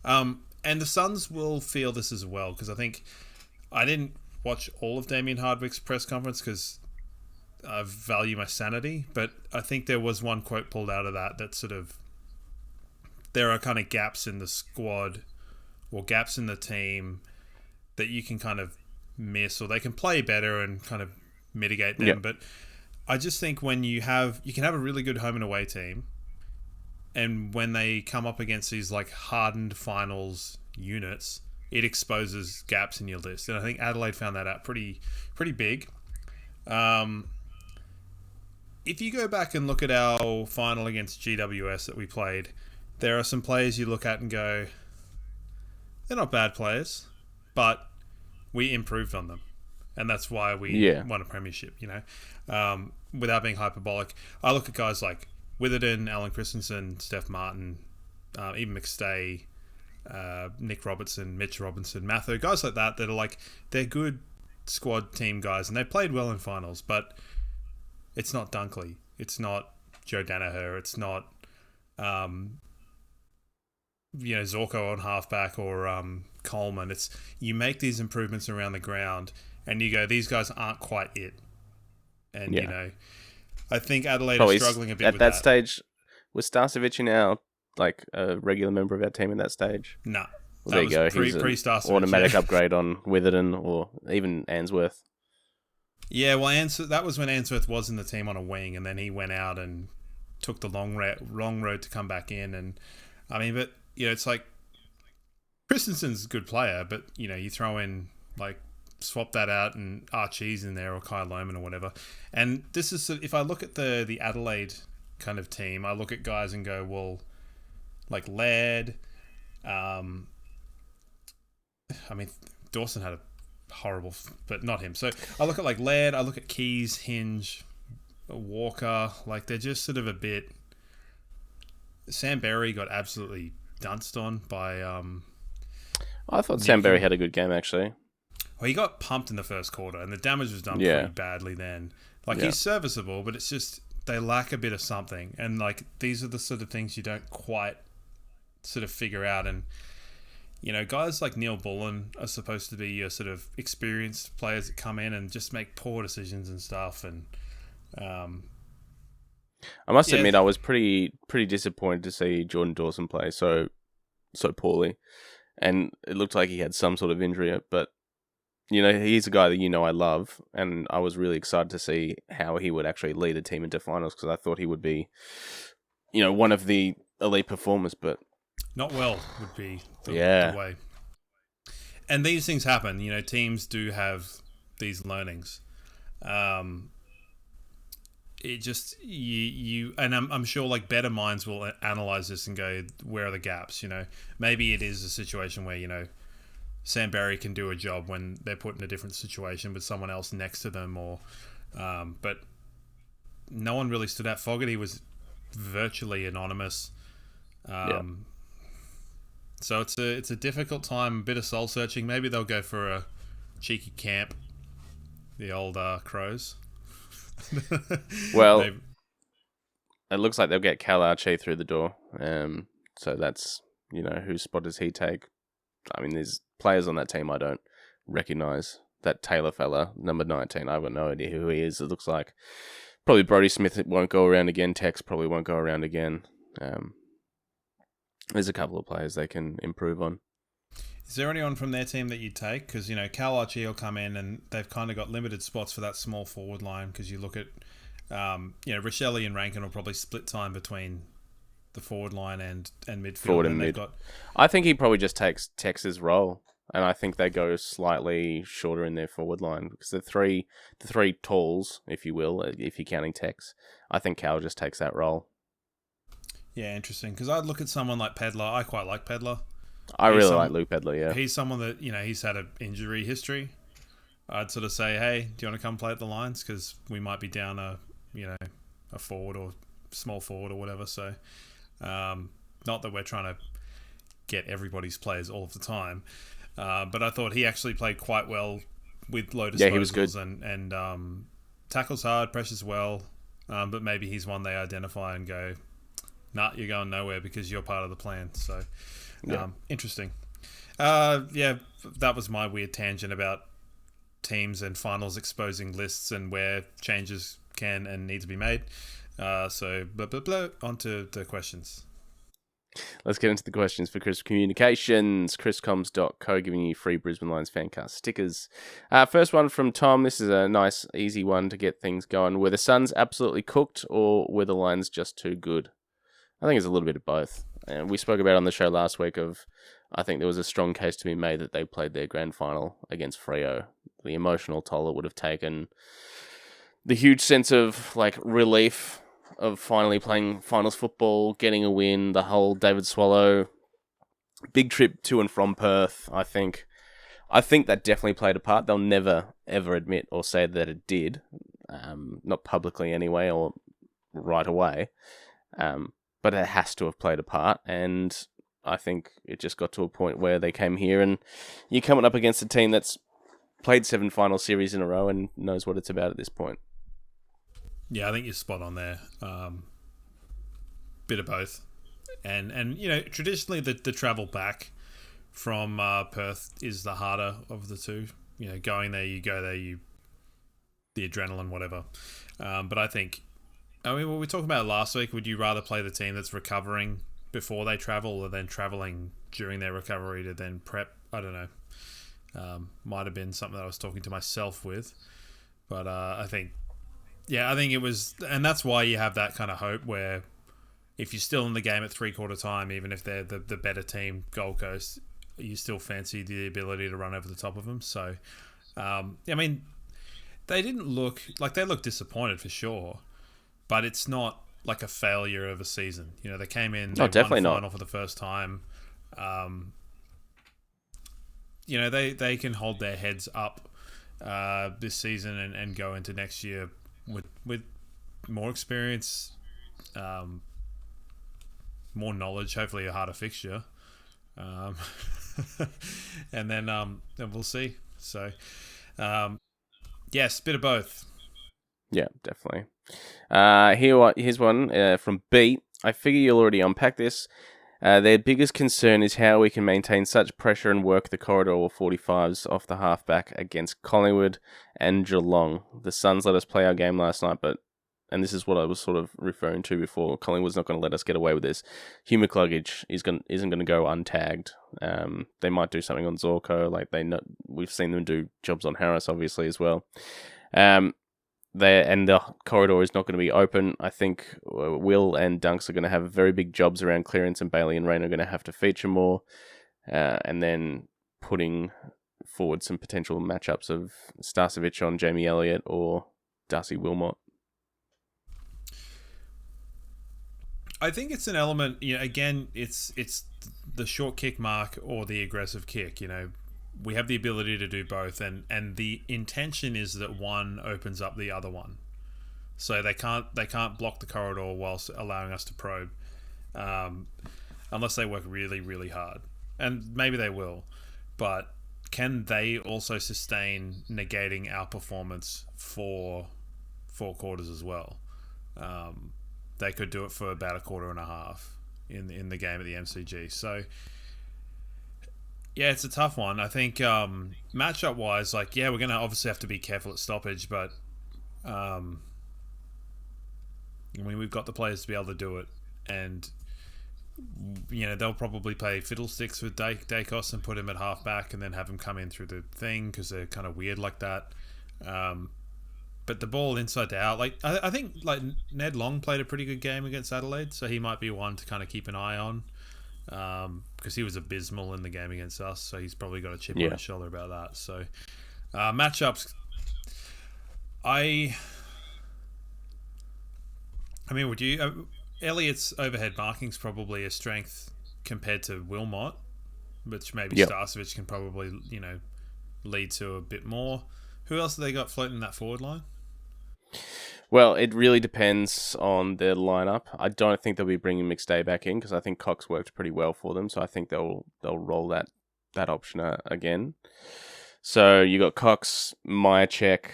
And the Suns will feel this as well, because I think I didn't watch all of Damien Hardwick's press conference because I value my sanity, but I think there was one quote pulled out of that sort of, there are kind of gaps in the squad or gaps in the team that you can kind of miss, or they can play better and kind of mitigate them. Yep. But I just think when you can have a really good home and away team, and when they come up against these like hardened finals units, it exposes gaps in your list. And I think Adelaide found that out pretty big. If you go back and look at our final against GWS that we played, there are some players you look at and go, they're not bad players, but we improved on them. And that's why we won a premiership, without being hyperbolic. I look at guys like Witherden, Alan Christensen, Steph Martin, even McStay, Nick Robertson, Mitch Robinson, Matho, guys like that are like, they're good squad team guys, and they played well in finals, but it's not Dunkley. It's not Joe Danaher. It's not, Zorko on halfback or Coleman. It's, you make these improvements around the ground and you go, these guys aren't quite it. And, I think Adelaide is struggling a bit with that. At that stage, was Starcevic now like a regular member of our team at that stage? No. Well, there you go. He's an automatic upgrade on Witherden or even Ainsworth. Yeah, well, that was when Ainsworth was in the team on a wing, and then he went out and took the long road to come back in. And I mean, but it's like Christensen's a good player, but you throw in like swap that out and Archie's in there or Kyle Lohman or whatever. And this is, if I look at the Adelaide kind of team, I look at guys and go, well, like Laird. I mean, Dawson had a horrible, but not him. So I look at like Laird, I look at Keys, Hinge, Walker, like they're just sort of a bit. Sam Berry got absolutely dunced on by. I thought Sam Berry had a good game actually. Well, he got pumped in the first quarter, and the damage was done pretty badly then. Like he's serviceable, but it's just they lack a bit of something, and like these are the sort of things you don't quite sort of figure out. And guys like Neil Bullen are supposed to be your sort of experienced players that come in and just make poor decisions and stuff. And I must admit, I was pretty disappointed to see Jordan Dawson play so poorly, and it looked like he had some sort of injury. But he's a guy that I love, and I was really excited to see how he would actually lead a team into finals because I thought he would be, one of the elite performers, but. Not well would be the way. And these things happen. Teams do have these learnings. It just and I'm sure like better minds will analyze this and go, where are the gaps? Maybe it is a situation where Sam Barry can do a job when they're put in a different situation with someone else next to them, or but no one really stood out. Fogarty was virtually anonymous. So it's a difficult time, a bit of soul searching. Maybe they'll go for a cheeky camp, the old Crows. Well, it looks like they'll get Cal Archie through the door. So that's, whose spot does he take? I mean, there's players on that team I don't recognise. That Taylor fella, number 19, I've got no idea who he is. It looks like probably Brodie Smith won't go around again. Tex probably won't go around again. There's a couple of players they can improve on. Is there anyone from their team that you take? Because, Cal Archie will come in and they've kind of got limited spots for that small forward line, because you look at, Rochelle and Rankin will probably split time between the forward line and midfield. Forward and mid. I think he probably just takes Tex's role, and I think they go slightly shorter in their forward line, because the three talls, if you will, if you're counting Tex, I think Cal just takes that role. Yeah, interesting. Because I'd look at someone like Pedler. I quite like Pedler. I really like Luke Pedler, yeah. He's someone that, he's had an injury history. I'd sort of say, hey, do you want to come play at the Lions? Because we might be down a forward or small forward or whatever. So, not that we're trying to get everybody's players all of the time. But I thought he actually played quite well with low disposals. Yeah, he was good. And tackles hard, pressures well. But maybe he's one they identify and go, nah, you're going nowhere because you're part of the plan. So... interesting. That was my weird tangent about teams and finals exposing lists and where changes can and need to be made. On to the questions. Let's get into the questions for Chris Communications. chriscoms.co, giving you free Brisbane Lions Fancast stickers. First one from Tom. This is a nice, easy one to get things going. Were the Suns absolutely cooked, or were the Lions just too good? I think it's a little bit of both. And we spoke about on the show last week I think there was a strong case to be made that they played their grand final against Freo. The emotional toll it would have taken, the huge sense of relief of finally playing finals football, getting a win, the whole David Swallow big trip to and from Perth. I think that definitely played a part. They'll never ever admit or say that it did, not publicly anyway, or right away. But it has to have played a part, and I think it just got to a point where they came here, and you're coming up against a team that's played 7 final series in a row and knows what it's about at this point. Yeah, I think you're spot on there. Bit of both. And traditionally the travel back from Perth is the harder of the two. Going there, you go there, the adrenaline, whatever. But I think... what we were talking about last week, would you rather play the team that's recovering before they travel or then travelling during their recovery to then prep? I don't know. Might have been something that I was talking to myself with. But I think it was... And that's why you have that kind of hope where if you're still in the game at three-quarter time, even if they're the better team, Gold Coast, you still fancy the ability to run over the top of them. So, they didn't look... they looked disappointed for sure. But it's not like a failure of a season. They came in, they definitely won a not. final for the first time. They can hold their heads up this season and go into next year with more experience, more knowledge, hopefully a harder fixture. And then we'll see. So, yes, bit of both. Yeah, definitely. Here's one from B. I figure you'll already unpack this. Their biggest concern is how we can maintain such pressure and work the corridor or 45s off the halfback against Collingwood and Geelong. The Suns let us play our game last night, and this is what I was sort of referring to before, Collingwood's not going to let us get away with this. Hugh McCluggage isn't going to go untagged. They might do something on Zorko, we've seen them do jobs on Harris, obviously, as well. The corridor is not going to be open. I think Will and Dunks are going to have very big jobs around clearance, and Bailey and Rain are going to have to feature more. And then putting forward some potential matchups of Starcevic on Jamie Elliott or Darcy Wilmot? I think it's an element. Again, it's the short kick mark or the aggressive kick. We have the ability to do both, and the intention is that one opens up the other one, so they can't block the corridor whilst allowing us to probe, unless they work really, really hard, and maybe they will. But can they also sustain negating our performance for 4 quarters as well? They could do it for about a quarter and a half in the game at the MCG. So, yeah, it's a tough one. I think matchup wise, we're going to obviously have to be careful at stoppage, but we've got the players to be able to do it, and they'll probably play fiddlesticks with Dacos and put him at half back, and then have him come in through the thing because they're kind of weird like that. But the ball inside to out, I think Ned Long played a pretty good game against Adelaide, so he might be one to kind of keep an eye on, because he was abysmal in the game against us, so he's probably got a chip on his shoulder about that. So matchups, I mean, would you? Elliott's overhead marking's probably a strength compared to Wilmot, which maybe Starcevic can probably lead to a bit more. Who else have they got floating in that forward line? Well, it really depends on their lineup. I don't think they'll be bringing McStay back in because I think Cox worked pretty well for them. So I think they'll roll that option again. So you got Cox, Myercheck,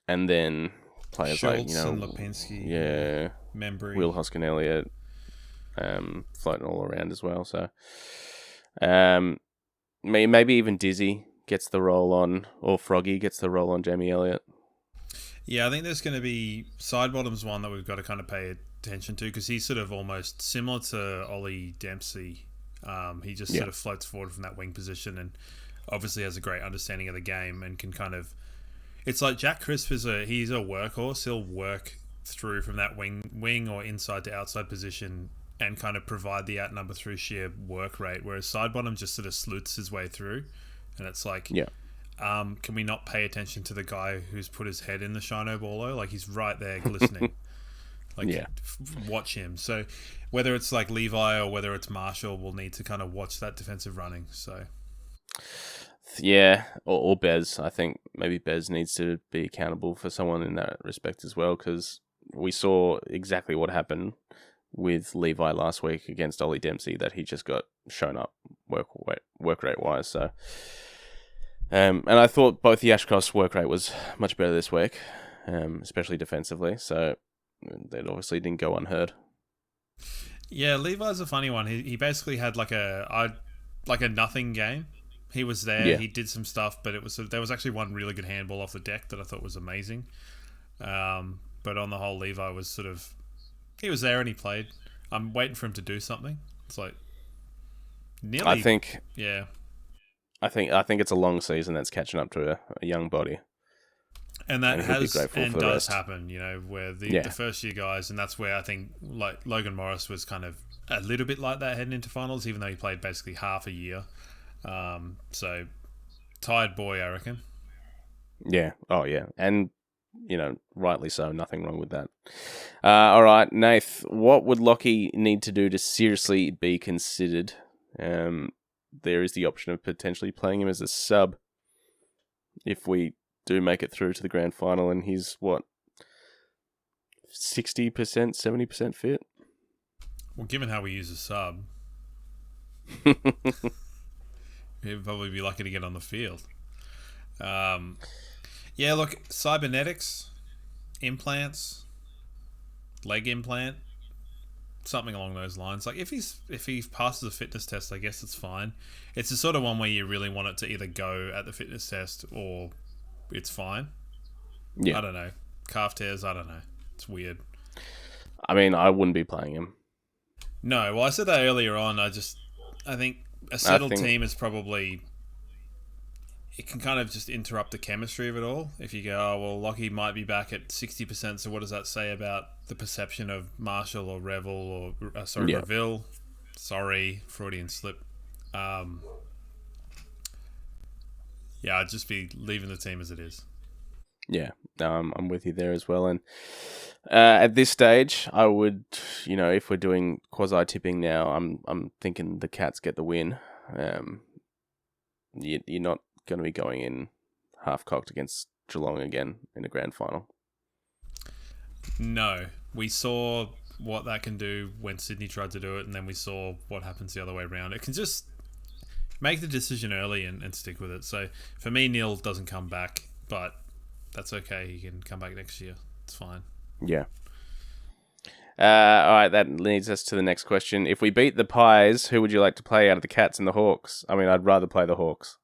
and then players Schultz and Lipinski, Membry, Will Hoskin Elliott, floating all around as well. So maybe even Dizzy gets the roll on, or Froggy gets the roll on Jamie Elliott. Yeah, I think there's going to be Sidebottom's one that we've got to kind of pay attention to because he's sort of almost similar to Ollie Dempsey. He just sort of floats forward from that wing position and obviously has a great understanding of the game and can kind of... It's like Jack Crisp he's a workhorse. He'll work through from that wing or inside to outside position and kind of provide the outnumber through sheer work rate, whereas Sidebottom just sort of sleuths his way through. And it's like, can we not pay attention to the guy who's put his head in the Shino Ballo? He's right there glistening. Watch him. So whether it's Levi or whether it's Marshall, we'll need to kind of watch that defensive running. So yeah, or Bez. I think maybe Bez needs to be accountable for someone in that respect as well, because we saw exactly what happened with Levi last week against Ollie Dempsey, that he just got shown up work rate wise. So, and I thought both the Ashcroft's work rate was much better this week, especially defensively. So that obviously didn't go unheard. Yeah, Levi's a funny one. He basically had like a nothing game. He was there. He did some stuff, but there was actually one really good handball off the deck that I thought was amazing. But on the whole, Levi was he was there and he played. I'm waiting for him to do something. It's nearly. I think it's a long season that's catching up to a young body, and that does happen. Where the first year guys, and that's where I think Logan Morris was kind of a little bit like that heading into finals, even though he played basically half a year. So tired boy, I reckon. Yeah. Oh yeah, and rightly so. Nothing wrong with that. All right, Nath, what would Lockie need to do to seriously be considered? There is the option of potentially playing him as a sub if we do make it through to the grand final and he's, 60%, 70% fit? Well, given how we use a sub, he'd probably be lucky to get on the field. Yeah, look, cybernetics, implants, leg implant, something along those lines. If he passes a fitness test, I guess it's fine. It's the sort of one where you really want it to either go at the fitness test or it's fine. Yeah. I don't know. Calf tears, I don't know. It's weird. I mean, I wouldn't be playing him. No, well, I said that earlier on. I think a settled team is probably... It can kind of just interrupt the chemistry of it all. If you go, oh, well, Lockie might be back at 60%, so what does that say about the perception of Marshall or Revel or, Reville? Sorry, Freudian slip. Yeah, I'd just be leaving the team as it is. Yeah, I'm with you there as well. And at this stage, I would, if we're doing quasi tipping now, I'm thinking the Cats get the win. You're not going to be going in half cocked against Geelong again in a grand final. No, we saw what that can do when Sydney tried to do it, and then we saw what happens the other way around. It can just make the decision early and stick with it. So for me, Neil doesn't come back, but that's okay. He can come back next year. It's fine. Yeah. All right, that leads us to the next question. If we beat the Pies, who would you like to play out of the Cats and the Hawks? I mean, I'd rather play the Hawks.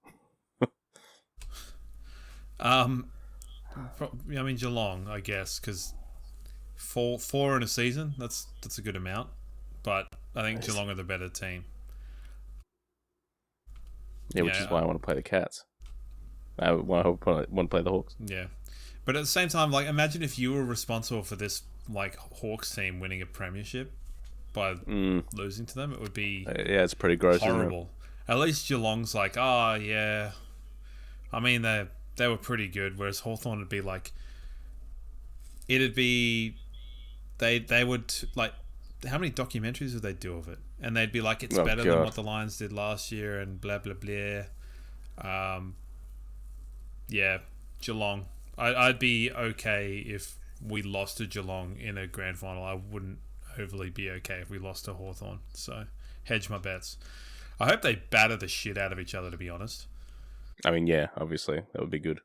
Geelong, I guess, because four in a season, that's a good amount. But I think Geelong are the better team. Yeah, which is why I want to play the Cats. I want to play the Hawks. Yeah. But at the same time, like, imagine if you were responsible for this, like, Hawks team winning a premiership by losing to them. It would be it's pretty gross. Horrible. At least Geelong's like, oh yeah. I mean, they were pretty good. Whereas Hawthorn would be like, it'd be they would like, how many documentaries would they do of it? And they'd be like, it's better than what the Lions did last year, and blah blah blah. Yeah, Geelong. I'd be okay if we lost to Geelong in a grand final. I wouldn't overly be okay if we lost to Hawthorn. So, hedge my bets. I hope they batter the shit out of each other, to be honest. I mean, yeah, obviously. That would be good.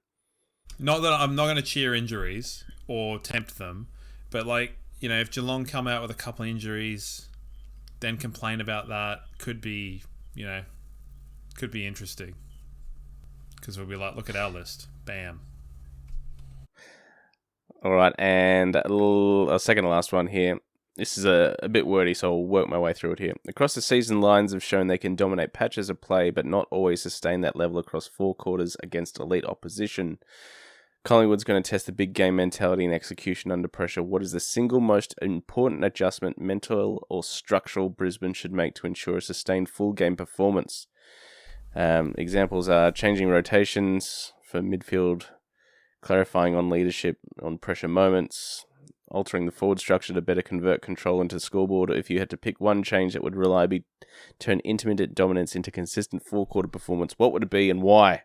Not that I'm not going to cheer injuries or tempt them, but, like, if Geelong come out with a couple of injuries, then complain about that, could be interesting. Because we'll be like, look at our list. Bam. All right, and a second to last one here. This is a bit wordy, so I'll work my way through it here. Across the season, Lions have shown they can dominate patches of play, but not always sustain that level across 4 quarters against elite opposition. Collingwood's going to test the big game mentality and execution under pressure. What is the single most important adjustment, mental or structural, Brisbane should make to ensure a sustained full game performance? Examples are changing rotations for midfield, clarifying on leadership on pressure moments, altering the forward structure to better convert control into scoreboard. If you had to pick one change that would reliably turn intermittent dominance into consistent 4-quarter performance, what would it be and why?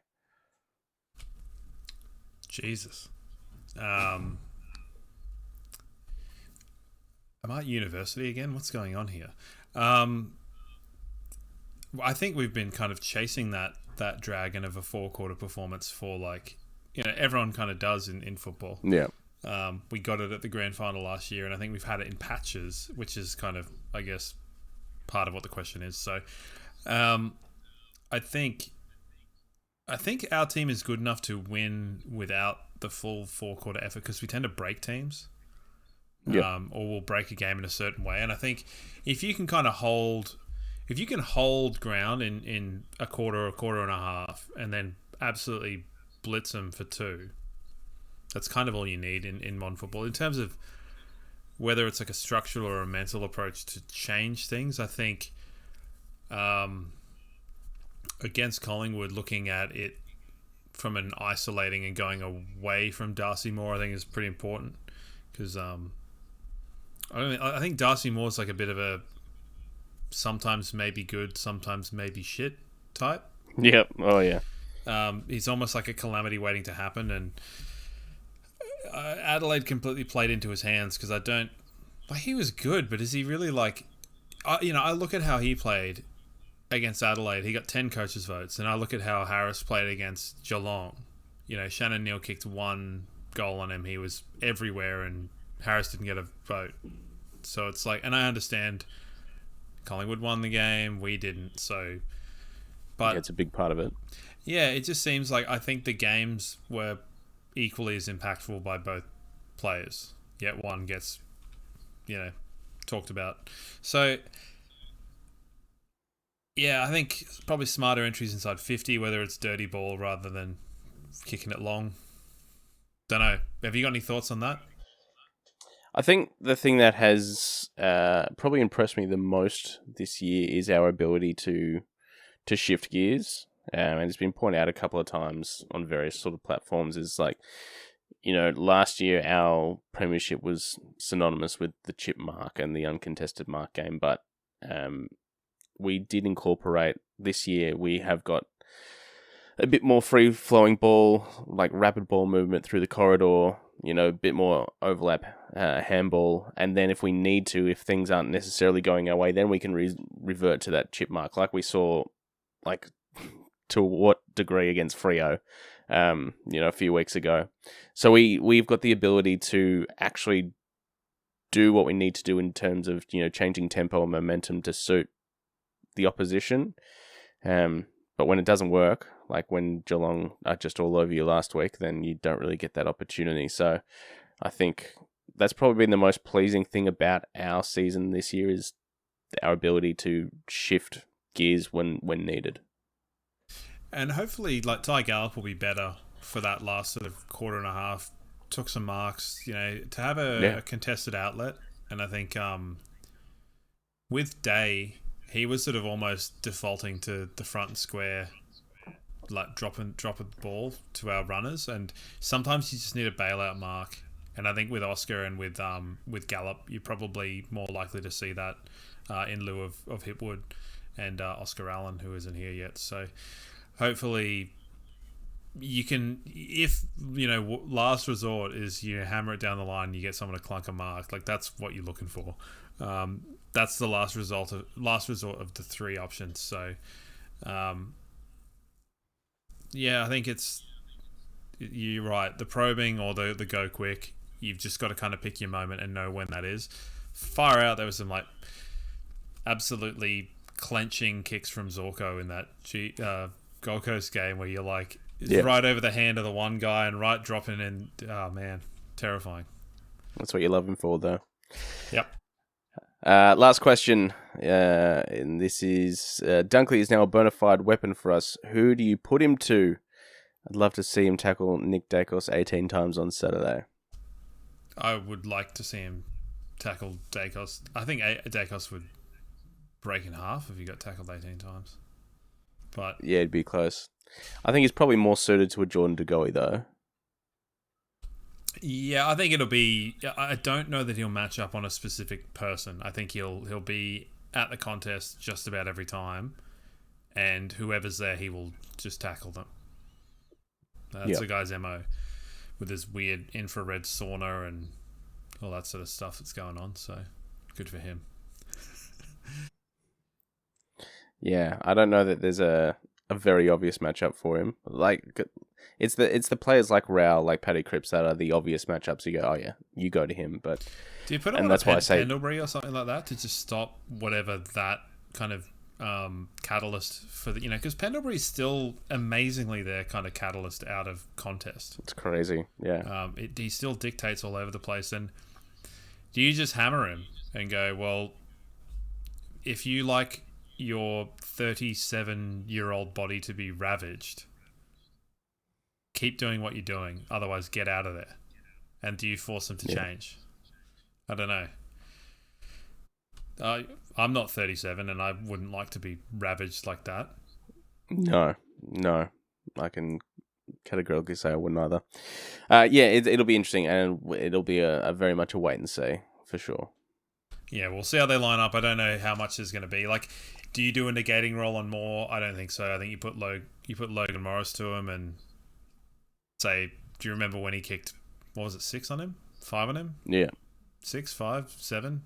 Jesus. Am I at university again? What's going on here? I think we've been kind of chasing that dragon of a 4-quarter performance for, like, everyone kind of does in football. Yeah. We got it at the grand final last year, and I think we've had it in patches, which is kind of, I guess, part of what the question is. So, I think our team is good enough to win without the full 4-quarter effort, because we tend to break teams. Yeah. Or we'll break a game in a certain way. And I think if you can kind of hold ground in a quarter and a half, and then absolutely blitz them for 2, that's kind of all you need in modern football. In terms of whether it's like a structural or a mental approach to change things, I think against Collingwood, looking at it from an isolating and going away from Darcy Moore, I think is pretty important, because I think Darcy Moore's like a bit of a sometimes maybe good, sometimes maybe shit type. Yep. Oh yeah. He's almost like a calamity waiting to happen, and Adelaide completely played into his hands, because I don't like, he was good, but is he really like? I look at how he played against Adelaide. He got 10 coaches' votes, and I look at how Harris played against Geelong. Shannon Neal kicked 1 goal on him. He was everywhere, and Harris didn't get a vote. So it's like, and I understand Collingwood won the game, we didn't. So, but it's a big part of it. Yeah, it just seems like I think the games were equally as impactful by both players, yet one gets, talked about. So, yeah, I think probably smarter entries inside 50, whether it's dirty ball rather than kicking it long. Don't know. Have you got any thoughts on that? I think the thing that has probably impressed me the most this year is our ability to shift gears. and it's been pointed out a couple of times on various sort of platforms, is like, last year our premiership was synonymous with the chip mark and the uncontested mark game, but we did incorporate this year. We have got a bit more free-flowing ball, like rapid ball movement through the corridor, a bit more overlap handball, and then if we need to, if things aren't necessarily going our way, then we can revert to that chip mark, like we saw, like, to what degree against Freo, a few weeks ago. So we've got the ability to actually do what we need to do in terms of, changing tempo and momentum to suit the opposition. But when it doesn't work, like when Geelong are just all over you last week, then you don't really get that opportunity. So I think that's probably been the most pleasing thing about our season this year, is our ability to shift gears when needed. And hopefully, like, Ty Gallup will be better for that last sort of quarter and a half. Took some marks, to have a contested outlet. And I think with Day, he was sort of almost defaulting to the front and square, like drop a ball to our runners, and sometimes you just need a bailout mark. And I think with Oscar and with Gallup, you're probably more likely to see that in lieu of Hipwood and Oscar Allen, who isn't here yet. So hopefully you can, if last resort is you hammer it down the line, you get someone to clunk a mark. Like, that's what you're looking for. That's the last resort of the three options. So, I think you're right. The probing or the go quick, you've just got to kind of pick your moment and know when that is. Far out, there was some like absolutely clenching kicks from Zorko in that Gold Coast game where you're like right over the hand of the one guy and right dropping in. Oh man, terrifying. That's what you love him for, though. Yep. Last question, and this is Dunkley is now a bona fide weapon for us. Who do you put him to? I'd love to see him tackle Nick Dacos 18 times on Saturday. I would like to see him tackle Dacos. I think Dacos would break in half if he got tackled 18 times. But yeah, it'd be close. I think he's probably more suited to a Jordan De Goey, though. Yeah, I think it'll be. I don't know that he'll match up on a specific person. I think he'll be at the contest just about every time, and whoever's there, he will just tackle them. That's the guy's MO, with his weird infrared sauna and all that sort of stuff that's going on. So good for him. Yeah, I don't know that there's a very obvious matchup for him. Like, it's the players like Rao, like Paddy Cripps, that are the obvious matchups. You go, oh yeah, you go to him. But do you put him on a Pendlebury or something like that to just stop whatever that kind of catalyst for the, because Pendlebury's still amazingly their kind of catalyst out of contest. It's crazy, yeah. He still dictates all over the place. And do you just hammer him and go, well, if you like your 37-year-old body to be ravaged, keep doing what you're doing, otherwise get out of there? And do you force him to change? I don't know. I'm not 37 and I wouldn't like to be ravaged like that. No. I can categorically say I wouldn't either. It'll be interesting, and it'll be a very much a wait and see, for sure. Yeah, we'll see how they line up. I don't know how much there's going to be. Like, do you do a negating roll on Moore? I don't think so. I think you put Logan Morris to him and say, do you remember when he kicked, what was it, 6 on him? 5 on him? Yeah. 6, 5, 7,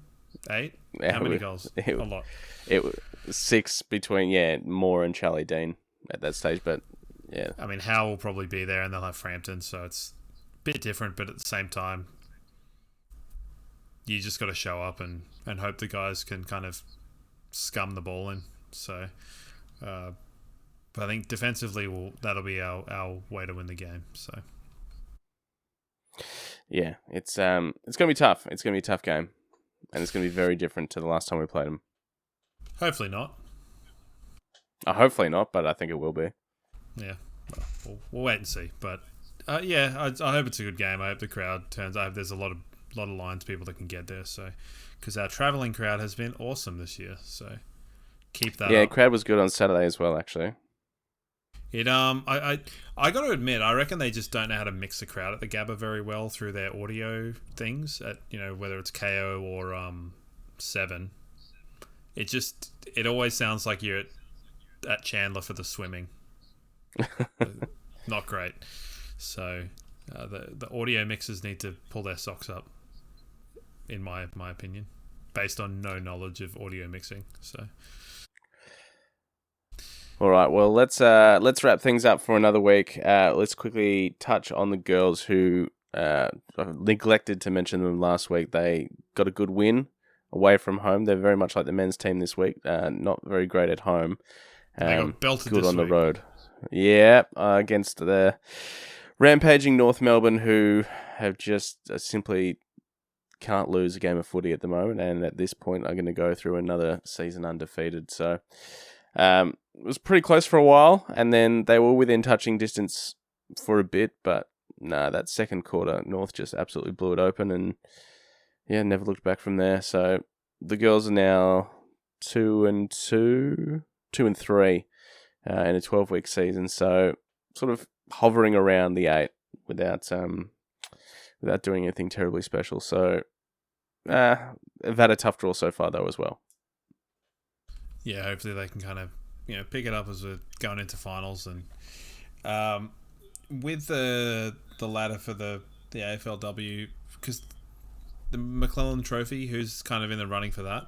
8? How many goals? A lot. It was 6 between, Moore and Charlie Dean at that stage, but yeah. I mean, Howe will probably be there and they'll have Frampton, so it's a bit different, but at the same time, you just got to show up and hope the guys can kind of scum the ball in. So, but I think defensively, that'll be our way to win the game. So, yeah, it's gonna be tough. It's gonna be a tough game, and it's gonna be very different to the last time we played them. Hopefully not. Hopefully not, but I think it will be. Yeah, well, we'll wait and see. But I hope it's a good game. I hope the crowd turns. I hope there's a lot of Lions people that can get there. So, because our travelling crowd has been awesome this year. So, keep that up. Crowd was good on Saturday as well, actually. I got to admit, I reckon they just don't know how to mix the crowd at the Gabba very well through their audio things at whether it's KO or 7. It always sounds like you're at Chandler for the swimming. Not great. So the audio mixers need to pull their socks up, in my opinion, based on no knowledge of audio mixing. So. All right, well, let's wrap things up for another week. Let's quickly touch on the girls who I neglected to mention them last week. They got a good win away from home. They're very much like the men's team this week. Not very great at home. They got belted good this on the week. road. Yeah, against the rampaging North Melbourne, who have just simply can't lose a game of footy at the moment, and at this point are going to go through another season undefeated. So it was pretty close for a while, and then they were within touching distance for a bit, but that second quarter, North just absolutely blew it open, and never looked back from there. So the girls are now 2-2, 2-3 in a 12-week season, so sort of hovering around the 8 without doing anything terribly special. So they've had a tough draw so far though as well. Yeah, hopefully they can kind of pick it up as we're going into finals, and with the ladder for the AFLW, because the McClellan Trophy, who's kind of in the running for that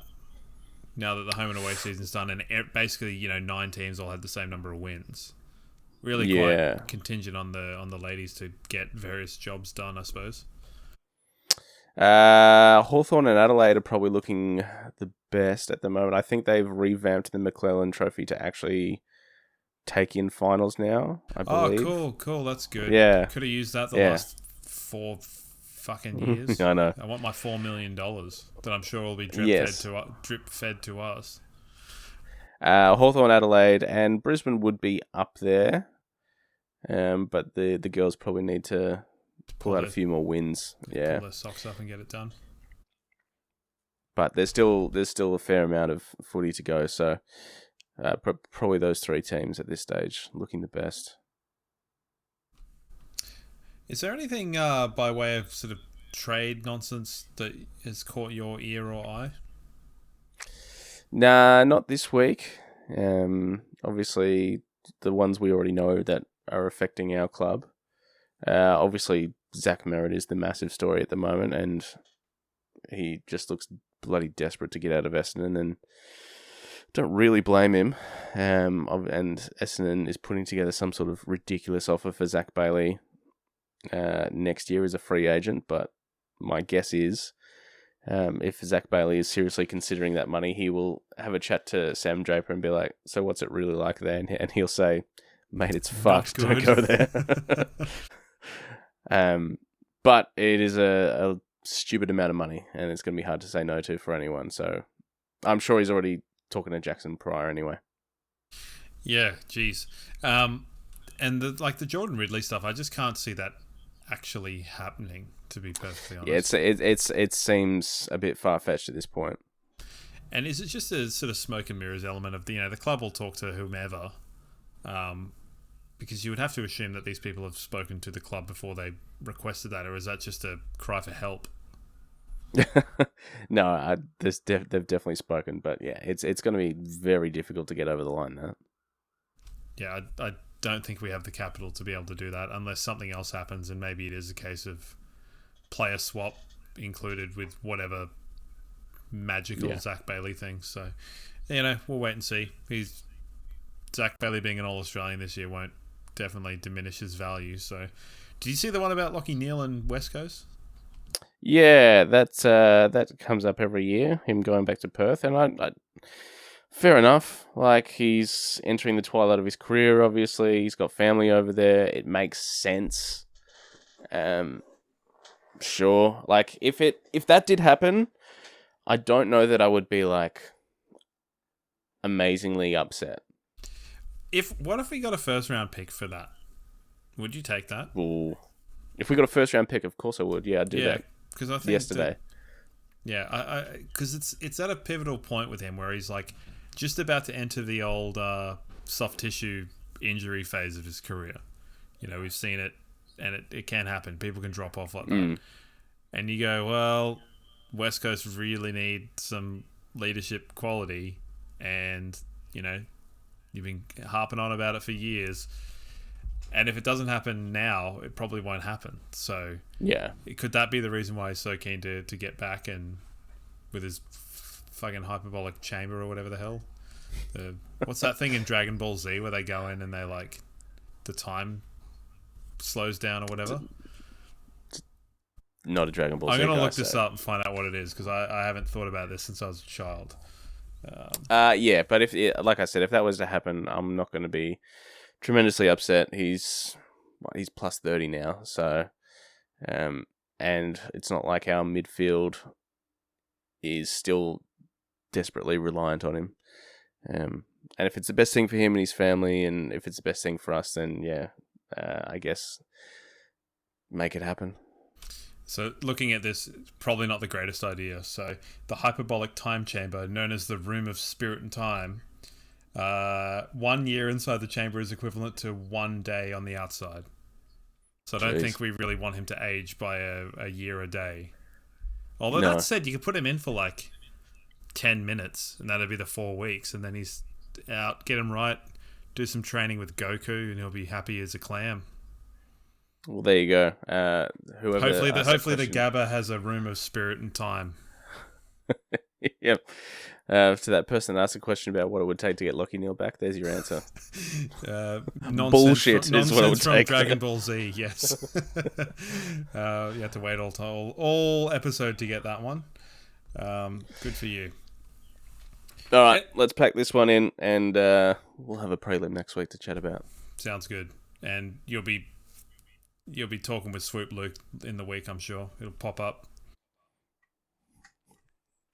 now that the home and away season's done, and basically 9 teams all had the same number of wins. Really quite contingent on the ladies to get various jobs done, I suppose. Hawthorn and Adelaide are probably looking the best at the moment. I think they've revamped the McClellan Trophy to actually take in finals now, I believe. Oh, cool. That's good. Yeah. Could have used that the last 4 fucking years. I know. I want my $4 million that I'm sure will be drip fed to us. Hawthorn, Adelaide, and Brisbane would be up there, but the girls probably need to pull out a few more wins. Yeah, pull their socks up and get it done. But there's still a fair amount of footy to go, so probably those 3 teams at this stage looking the best. Is there anything by way of sort of trade nonsense that has caught your ear or eye? Nah, not this week. Obviously, the ones we already know that are affecting our club. Obviously, Zach Merritt is the massive story at the moment, and he just looks bloody desperate to get out of Essendon, and don't really blame him. And Essendon is putting together some sort of ridiculous offer for Zach Bailey next year as a free agent, but my guess is if Zach Bailey is seriously considering that money, he will have a chat to Sam Draper and be like, so what's it really like there? And he'll say, mate, it's fucked. Don't go there. But it is a stupid amount of money, and it's going to be hard to say no to for anyone. So I'm sure he's already talking to Jackson Pryor anyway. Yeah, geez. And the Jordan Ridley stuff, I just can't see that actually happening, to be perfectly honest. Yeah, it seems a bit far-fetched at this point. And is it just a sort of smoke and mirrors element of, the club will talk to whomever, because you would have to assume that these people have spoken to the club before they requested that, or is that just a cry for help? No, they've definitely spoken, but yeah, it's going to be very difficult to get over the line now. Yeah, I don't think we have the capital to be able to do that unless something else happens, and maybe it is a case of player swap included with whatever magical Zach Bailey thing. So, we'll wait and see. Zach Bailey being an All-Australian this year won't definitely diminish his value. So, did you see the one about Lachie Neale and West Coast? Yeah, that comes up every year, him going back to Perth, and I fair enough. Like, he's entering the twilight of his career, obviously. He's got family over there. It makes sense. Sure. Like, if that did happen, I don't know that I would be, like, amazingly upset. What if we got a first-round pick for that? Would you take that? Ooh. If we got a first-round pick, of course I would. Yeah, I'd do that. Because I think yesterday. Because it's at a pivotal point with him where he's like just about to enter the old soft tissue injury phase of his career. You know, we've seen it, and it can happen. People can drop off like that. And you go, well, West Coast really need some leadership quality, and, you know, you've been harping on about it for years. And if it doesn't happen now, it probably won't happen. So yeah, could that be the reason why he's so keen to get back and with his fucking hyperbolic chamber or whatever the hell? What's that thing in Dragon Ball Z where they go in and they like the time slows down or whatever? Not a Dragon Ball Z. I'm gonna look this up and find out what it is because I haven't thought about this since I was a child. Yeah, but like I said, if that was to happen, I'm not going to be tremendously upset. He's plus 30 now, so and it's not like our midfield is still desperately reliant on him. And if it's the best thing for him and his family, and if it's the best thing for us, then yeah, I guess make it happen. So looking at this, it's probably not the greatest idea. So the hyperbolic time chamber, known as the Room of Spirit and Time, 1 year inside the chamber is equivalent to 1 day on the outside. So I don't think we really want him to age by a year a day. Although that said, you could put him in for like 10 minutes, and that'd be the 4 weeks, and then he's out, get him right, do some training with Goku, and he'll be happy as a clam. Well, there you go. Hopefully the Gabba has a Room of Spirit and Time. Yep. To that person that asked a question about what it would take to get Lockie Neal back, there's your answer. Bullshit is what it would take. From Dragon Ball Z, yes. You have to wait all episode to get that one. Good for you. All right, let's pack this one in, and we'll have a prelim next week to chat about. Sounds good. And you'll be talking with Swoop Luke in the week, I'm sure. It'll pop up.